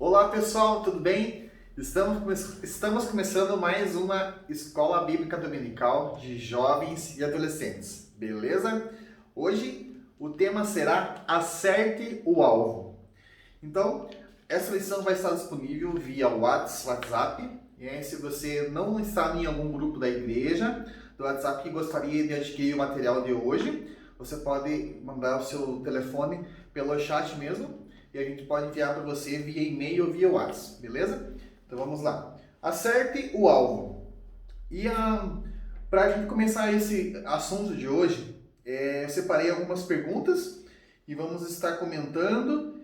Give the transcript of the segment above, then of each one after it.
Olá pessoal, tudo bem? Estamos começando mais uma Escola Bíblica Dominical de jovens e adolescentes, beleza? Hoje o tema será Acerte o Alvo. Então, essa lição vai estar disponível via WhatsApp. E se você não está em algum grupo da igreja, do WhatsApp que gostaria de adquirir o material de hoje, você pode mandar o seu telefone pelo chat mesmo e a gente pode enviar para você via e-mail ou via WhatsApp, beleza? Então vamos lá. Acerte o alvo. E para a gente começar esse assunto de hoje, eu separei algumas perguntas e vamos estar comentando,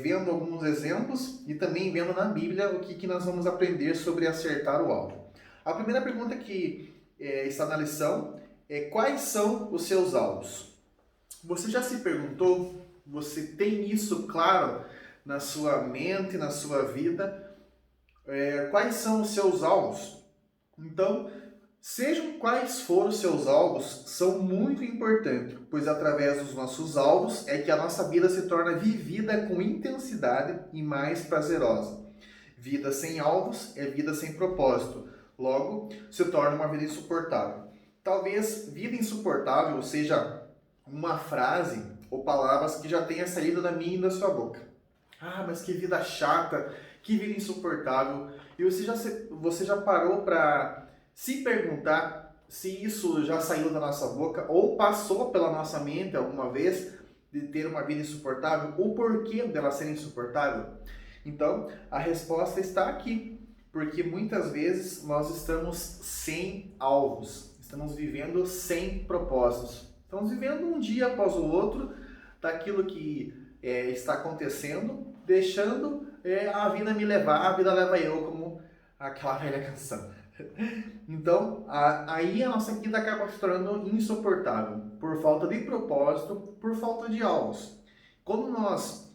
vendo alguns exemplos e também vendo na Bíblia o que nós vamos aprender sobre acertar o alvo. A primeira pergunta que está na lição é: quais são os seus alvos? Você já se perguntou? Você tem isso claro na sua mente, na sua vida? Quais são os seus alvos? Então, sejam quais forem os seus alvos, são muito importantes, pois através dos nossos alvos é que a nossa vida se torna vivida com intensidade e mais prazerosa. Vida sem alvos é vida sem propósito, logo se torna uma vida insuportável. Talvez vida insuportável seja uma frase ou palavras que já tenha saído da minha e da sua boca. Ah, mas que vida chata, que vida insuportável. E você já parou para se perguntar se isso já saiu da nossa boca ou passou pela nossa mente alguma vez de ter uma vida insuportável? O porquê dela ser insuportável? Então, a resposta está aqui. Porque muitas vezes nós estamos sem alvos, estamos vivendo sem propósitos. Estamos vivendo um dia após o outro daquilo que está acontecendo, deixando a vida me levar, a vida leva eu, como aquela velha canção. Então, aí a nossa vida acaba se tornando insuportável, por falta de propósito, por falta de alvos. Quando nós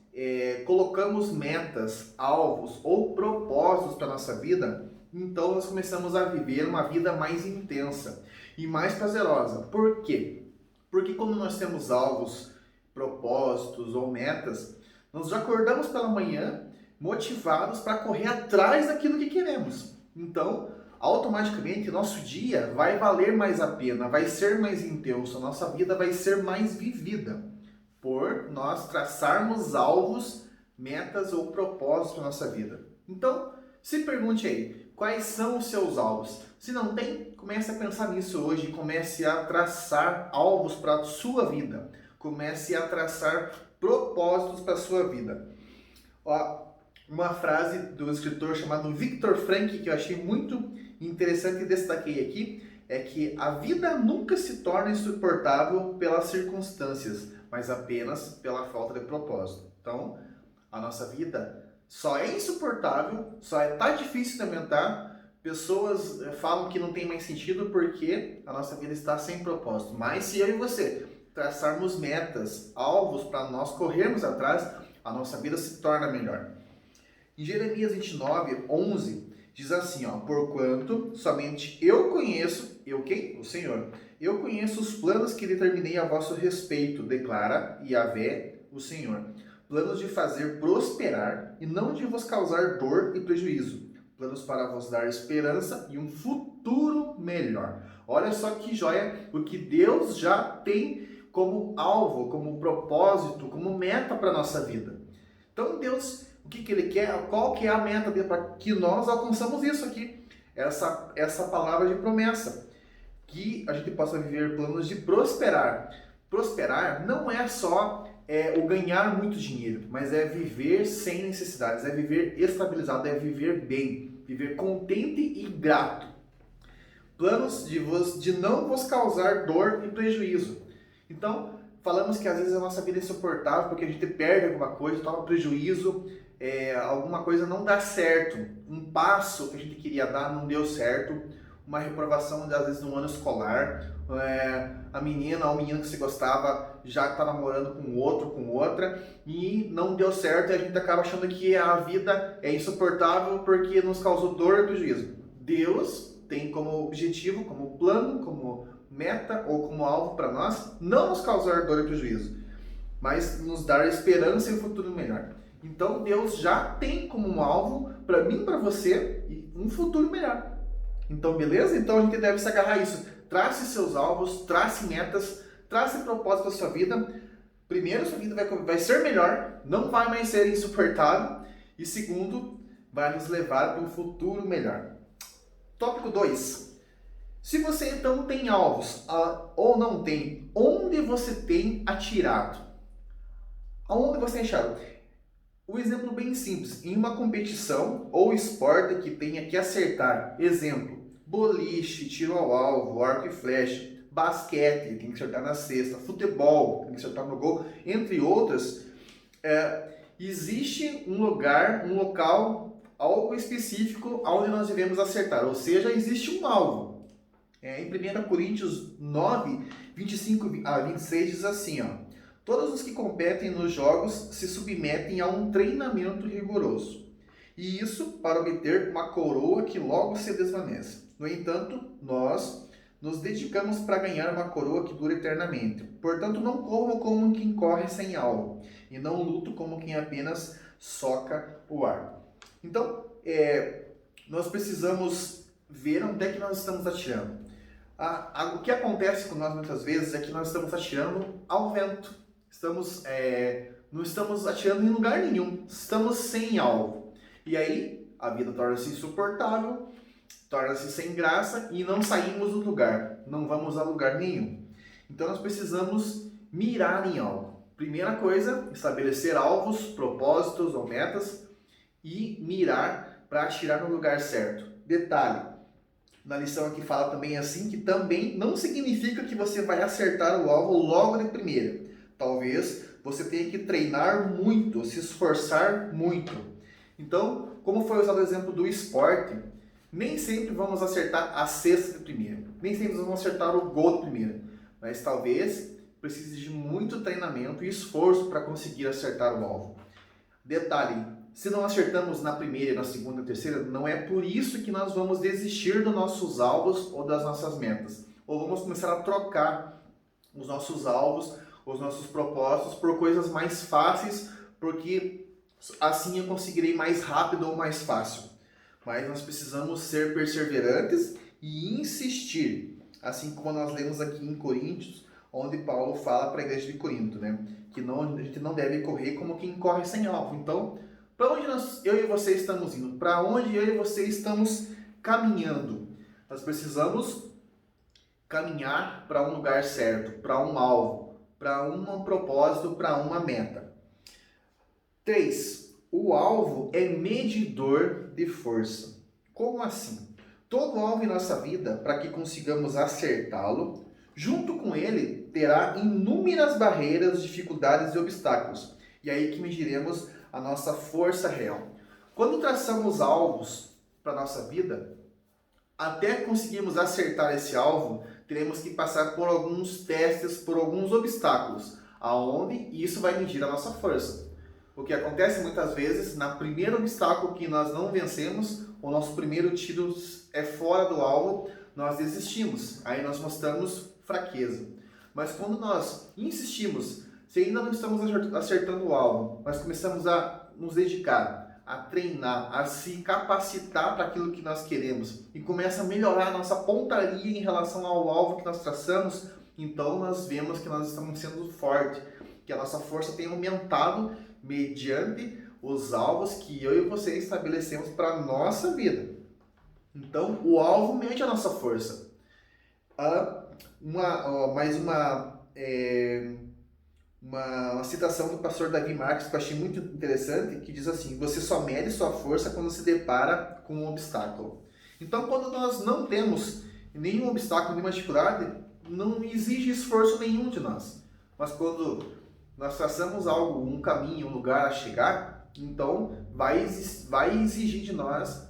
colocamos metas, alvos ou propósitos para a nossa vida, então nós começamos a viver uma vida mais intensa e mais prazerosa. Por quê? Porque quando nós temos alvos, propósitos ou metas, nós já acordamos pela manhã motivados para correr atrás daquilo que queremos. Então, automaticamente, nosso dia vai valer mais a pena, vai ser mais intenso, a nossa vida vai ser mais vivida, por nós traçarmos alvos, metas ou propósitos para a nossa vida. Então, se pergunte aí, quais são os seus alvos? Se não tem, comece a pensar nisso hoje, comece a traçar alvos para a sua vida, comece a traçar propósitos para a sua vida. Uma frase do escritor chamado Viktor Frankl, que eu achei muito interessante e destaquei aqui, é que a vida nunca se torna insuportável pelas circunstâncias, mas apenas pela falta de propósito. Então, a nossa vida só é insuportável, tá difícil de aumentar. Pessoas falam que não tem mais sentido porque a nossa vida está sem propósito. Mas se eu e você traçarmos metas, alvos para nós corrermos atrás, a nossa vida se torna melhor. Em Jeremias 29, 11, diz assim, porquanto somente eu conheço, eu quem? O Senhor. Eu conheço os planos que determinei a vosso respeito, declara Yahvé, o Senhor. Planos de fazer prosperar e não de vos causar dor e prejuízo. Planos para vos dar esperança e um futuro melhor. Olha só que joia o que Deus já tem como alvo, como propósito, como meta para a nossa vida. Então Deus, o que Ele quer? Qual que é a meta dele para que nós alcançamos isso aqui? Essa palavra de promessa. Que a gente possa viver planos de prosperar. Prosperar não é só o ganhar muito dinheiro, mas é viver sem necessidades, é viver estabilizado, é viver bem, viver contente e grato. Planos de não vos causar dor e prejuízo. Então, falamos que às vezes a nossa vida é insuportável porque a gente perde alguma coisa, toma prejuízo, alguma coisa não dá certo, um passo que a gente queria dar não deu certo, uma reprovação às vezes no ano escolar, a menina ou o menino que você gostava já está namorando com outro, com outra, e não deu certo e a gente acaba achando que a vida é insuportável porque nos causou dor e prejuízo. Deus tem como objetivo, como plano, como meta ou como alvo para nós, não nos causar dor e prejuízo, mas nos dar esperança e um futuro melhor. Então Deus já tem como um alvo para mim, para você, e um futuro melhor. Então, beleza? Então a gente deve se agarrar a isso. Trace seus alvos, trace metas, trace propósitos da sua vida. Primeiro, sua vida vai ser melhor, não vai mais ser insuportável. E segundo, vai nos levar para um futuro melhor. Tópico 2. Se você então tem alvos ou não tem, onde você tem atirado? Aonde você tem atirado? Um exemplo bem simples, em uma competição ou esporte que tenha que acertar, exemplo, boliche, tiro ao alvo, arco e flecha, basquete, tem que acertar na cesta, futebol, tem que acertar no gol, entre outras, existe um lugar, um local, algo específico onde nós devemos acertar, ou seja, existe um alvo. Em 1 Coríntios 9, 25 a 26 diz assim, ó, todos os que competem nos jogos se submetem a um treinamento rigoroso, e isso para obter uma coroa que logo se desvanece. No entanto, nós nos dedicamos para ganhar uma coroa que dura eternamente. Portanto, não corro como quem corre sem alvo, e não luto como quem apenas soca o ar. Então, nós precisamos ver onde é que nós estamos atirando. O que acontece com nós muitas vezes é que nós estamos atirando ao vento. Não estamos atirando em lugar nenhum, estamos sem alvo. E aí a vida torna-se insuportável, torna-se sem graça e não saímos do lugar, não vamos a lugar nenhum. Então nós precisamos mirar em algo. Primeira coisa, estabelecer alvos, propósitos ou metas e mirar para atirar no lugar certo. Detalhe, na lição aqui fala também assim, que também não significa que você vai acertar o alvo logo de primeira. Talvez você tenha que treinar muito, se esforçar muito. Então, como foi usado o exemplo do esporte, nem sempre vamos acertar a cesta de primeira, nem sempre vamos acertar o gol de primeira, mas talvez precise de muito treinamento e esforço para conseguir acertar o alvo. Detalhe, se não acertamos na primeira, na segunda e terceira, não é por isso que nós vamos desistir dos nossos alvos ou das nossas metas, ou vamos começar a trocar os nossos alvos, os nossos propósitos por coisas mais fáceis, porque assim eu conseguirei mais rápido ou mais fácil. Mas nós precisamos ser perseverantes e insistir, assim como nós lemos aqui em Coríntios, onde Paulo fala para a igreja de Corinto, né? Que a gente não deve correr como quem corre sem alvo. Então, para onde eu e você estamos indo? Para onde eu e você estamos caminhando? Nós precisamos caminhar para um lugar certo, para um alvo, para um propósito, para uma meta. 3. O alvo é medidor de força. Como assim? Todo alvo em nossa vida, para que consigamos acertá-lo, junto com ele, terá inúmeras barreiras, dificuldades e obstáculos. E aí que mediremos a nossa força real. Quando traçamos alvos para a nossa vida, até conseguirmos acertar esse alvo, teremos que passar por alguns testes, por alguns obstáculos, aonde isso vai medir a nossa força. O que acontece muitas vezes, na primeiro obstáculo que nós não vencemos, o nosso primeiro tiro é fora do alvo, nós desistimos, aí nós mostramos fraqueza. Mas quando nós insistimos, se ainda não estamos acertando o alvo, mas começamos a nos dedicar, a treinar, a se capacitar para aquilo que nós queremos e começa a melhorar a nossa pontaria em relação ao alvo que nós traçamos, então nós vemos que nós estamos sendo fortes, que a nossa força tem aumentado mediante os alvos que eu e você estabelecemos para a nossa vida. Então, o alvo mede a nossa força. Mais uma citação do pastor Davi Marques que eu achei muito interessante, que diz assim: você só mede sua força quando se depara com um obstáculo. Então, quando nós não temos nenhum obstáculo, nenhuma dificuldade, não exige esforço nenhum de nós. Mas quando nós traçamos algo, um caminho, um lugar a chegar, então vai exigir de nós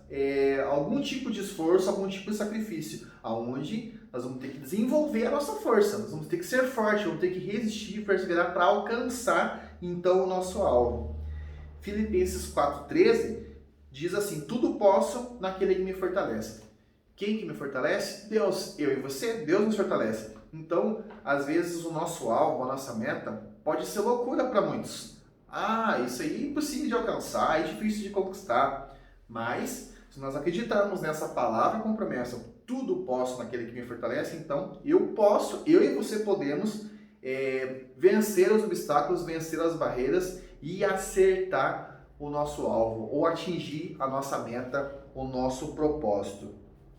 algum tipo de esforço, algum tipo de sacrifício, aonde nós vamos ter que desenvolver a nossa força, nós vamos ter que ser forte, vamos ter que resistir e perseverar para alcançar então o nosso alvo. Filipenses 4,13 diz assim: tudo posso naquele que me fortalece. Quem que me fortalece? Deus. Eu e você, Deus nos fortalece. Então, às vezes o nosso alvo, a nossa meta, pode ser loucura para muitos, isso aí é impossível de alcançar, é difícil de conquistar. Mas, se nós acreditarmos nessa palavra com promessa, tudo posso naquele que me fortalece, então eu e você podemos vencer os obstáculos, vencer as barreiras e acertar o nosso alvo, ou atingir a nossa meta, o nosso propósito.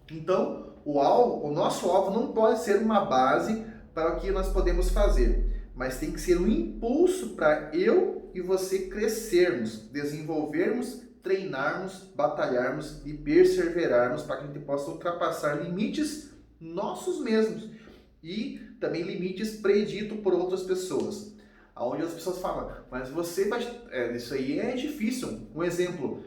Então, o nosso alvo não pode ser uma base para o que nós podemos fazer, mas tem que ser um impulso para eu e você crescermos, desenvolvermos, treinarmos, batalharmos e perseverarmos para que a gente possa ultrapassar limites nossos mesmos e também limites preditos por outras pessoas. Onde as pessoas falam, mas você vai... isso aí é difícil. Um exemplo,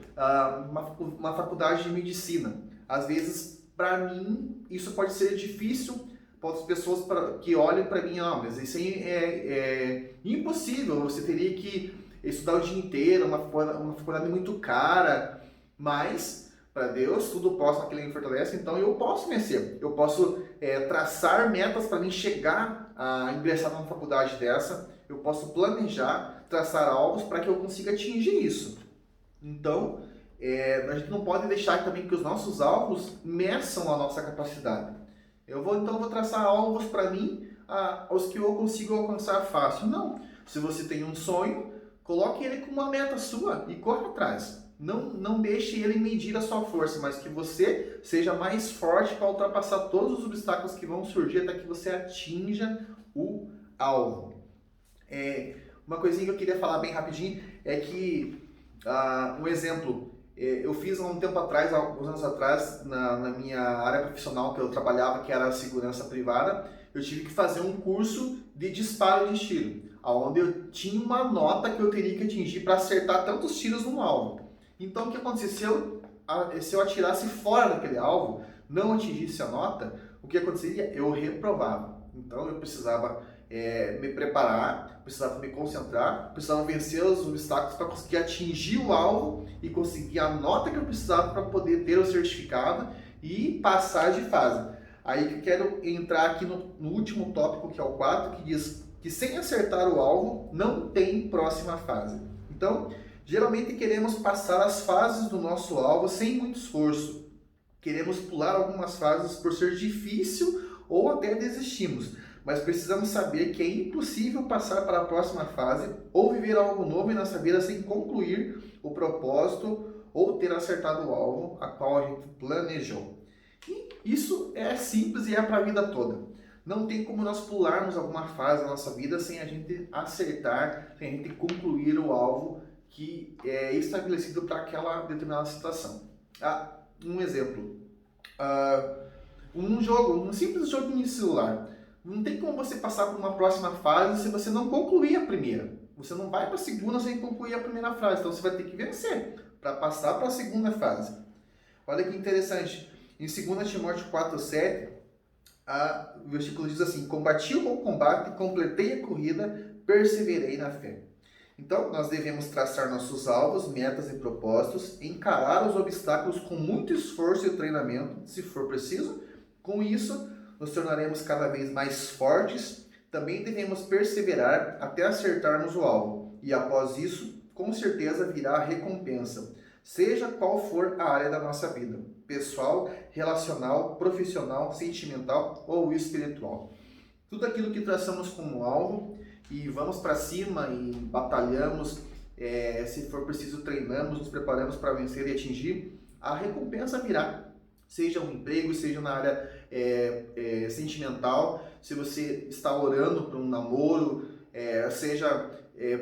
uma faculdade de medicina. Às vezes, para mim, isso pode ser difícil para outras pessoas que olhem para mim, mas isso aí é impossível, você teria que estudar o dia inteiro, uma faculdade muito cara, mas para Deus tudo posso naquele que me fortalece, então eu posso vencer, eu posso traçar metas para mim chegar a ingressar numa faculdade dessa, eu posso planejar, traçar alvos para que eu consiga atingir isso. Então, a gente não pode deixar também que os nossos alvos meçam a nossa capacidade. Eu vou traçar alvos para mim, os que eu consigo alcançar fácil. Não. Se você tem um sonho, coloque ele como uma meta sua e corra atrás. Não deixe ele medir a sua força, mas que você seja mais forte para ultrapassar todos os obstáculos que vão surgir até que você atinja o alvo. Uma coisinha que eu queria falar bem rapidinho é que, um exemplo, eu fiz há um tempo atrás, alguns anos atrás, na minha área profissional que eu trabalhava, que era a segurança privada, eu tive que fazer um curso de disparo de tiro, onde eu tinha uma nota que eu teria que atingir para acertar tantos tiros no alvo. Então, o que aconteceu? Se eu atirasse fora daquele alvo, não atingisse a nota, o que aconteceria? Eu reprovava. Então, eu precisava me preparar, precisava me concentrar, precisava vencer os obstáculos para conseguir atingir o alvo e conseguir a nota que eu precisava para poder ter o certificado e passar de fase. Aí que eu quero entrar aqui no último tópico, que é o 4, que diz que sem acertar o alvo não tem próxima fase. Então, geralmente queremos passar as fases do nosso alvo sem muito esforço. Queremos pular algumas fases por ser difícil ou até desistimos. Mas precisamos saber que é impossível passar para a próxima fase ou viver algo novo em nossa vida sem concluir o propósito ou ter acertado o alvo a qual a gente planejou. E isso é simples e é para a vida toda. Não tem como nós pularmos alguma fase da nossa vida sem a gente acertar, sem a gente concluir o alvo que é estabelecido para aquela determinada situação. Um exemplo. Um simples jogo de celular. Não tem como você passar por uma próxima fase se você não concluir a primeira. Você não vai para a segunda sem concluir a primeira fase. Então você vai ter que vencer para passar para a segunda fase. Olha que interessante. Em 2 Timóteo 4,7, o versículo diz assim: combati o bom combate, completei a corrida, perseverei na fé. Então, nós devemos traçar nossos alvos, metas e propósitos, encarar os obstáculos com muito esforço e treinamento, se for preciso. Com isso, nos tornaremos cada vez mais fortes. Também devemos perseverar até acertarmos o alvo. E após isso, com certeza virá a recompensa, seja qual for a área da nossa vida, pessoal, relacional, profissional, sentimental ou espiritual. Tudo aquilo que traçamos como alvo e vamos para cima e batalhamos, se for preciso treinamos, nos preparamos para vencer e atingir, a recompensa virá. Seja um emprego, seja na área sentimental, se você está orando por um namoro, seja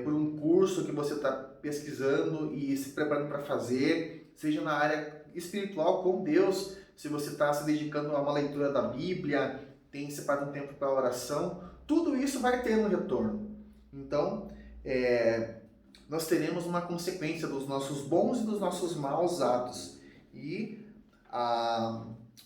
por um curso que você está pesquisando e se preparando para fazer, seja na área espiritual com Deus, se você está se dedicando a uma leitura da Bíblia, tem separado um tempo para oração, tudo isso vai ter um retorno. Então, nós teremos uma consequência dos nossos bons e dos nossos maus atos. E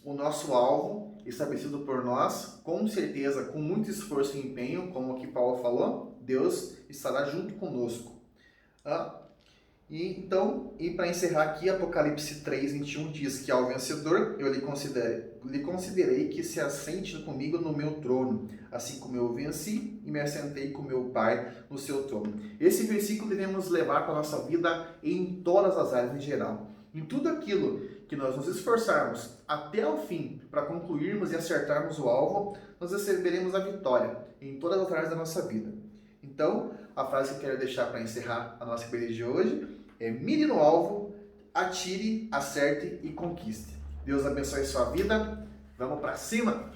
o nosso alvo, estabelecido por nós, com certeza, com muito esforço e empenho, como aqui Paulo falou, Deus estará junto conosco. E para encerrar aqui, Apocalipse 3:21 diz que ao vencedor eu lhe considerei que se assente comigo no meu trono, assim como eu venci e me assentei com meu Pai no seu trono. Esse versículo devemos levar para a nossa vida em todas as áreas em geral. Em tudo aquilo que nós nos esforçarmos até o fim para concluirmos e acertarmos o alvo, nós receberemos a vitória em todas as áreas da nossa vida. Então, a frase que eu quero deixar para encerrar a nossa corrida de hoje é: mire no alvo, atire, acerte e conquiste. Deus abençoe sua vida. Vamos para cima!